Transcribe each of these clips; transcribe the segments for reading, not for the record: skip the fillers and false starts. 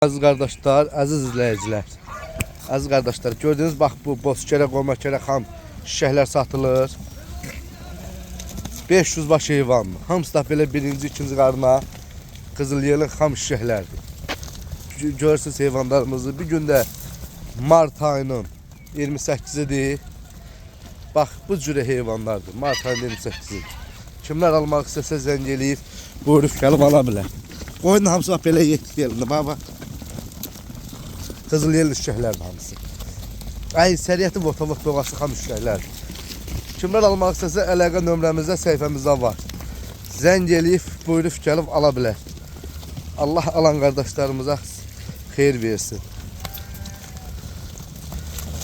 Aziz kardeşler, aziz izleyiciler. Aziz kardeşler, gördüğünüz bak bu bozkere, qomakere xam şişəklər satılır. 500 baş heyvan mı? Hamısı da belə birinci, ikinci qarına Qızılyelin xam şişəklərdir. Görürsünüz heyvanlarımızı. Bir gündə mart ayının 28'idir. Bak bu cürə heyvanlardır. Mart ayının 28'i. Kimlər almaq istəsə zəng eləyib, buyurub gəlib ala bilər. Qoyun hamısı bak belə yetki elində. Baba. Qızılyelin şişəklərdir hamısı. Ay səriyyəti votavot doğası xam şişəklərdir. Kimlər almaq istəsə əlaqə nömrəmizdə, səhifəmizdə var. Zəng eləyib, buyurub gəlib ala bilər. Allah alan qardaşlarımıza xeyir versin.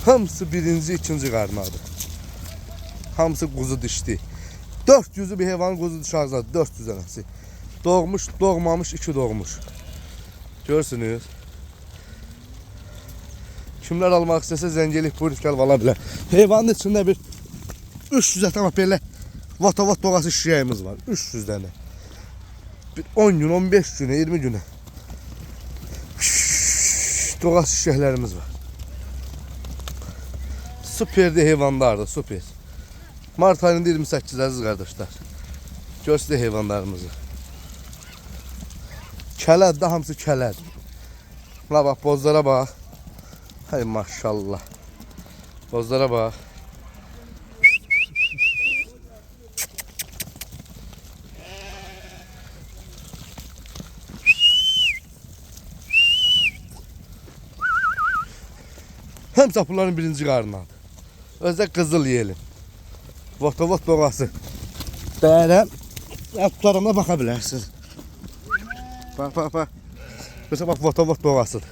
Hamısı birinci, ikinci qarnadır. Hamısı quzu dişdi. 400'ü bir heyvanın quzu dişi ağzınadır. 400 dənəsi. Doğmuş, doğmamış, 2 doğmuş. Görürsünüz. Kimlər almaq istəsə zəng eləyib, buyurub gəlib ala bilər. Heyvanın içində bir 300 tamam belə vatavot doğası şişəyimiz var. 300 dənə. 10 gün, 15 günə, 20 günə doğası şişəklərimiz var. Süperdi heyvanlardır, süper. Mart ayında 28 aziz kardeşler. Görsün heyvanlarımızı. Kələd də hamısı kələd. La bak bozlara bak. Hay maşallah. Bozlara bak. Hem sapıların birinci qarnadır. Özde Qızılyelin. Votavot doğası. Değerli atlarına bakabilirsiniz. Bak. Mesela bak votavot doğasıdır.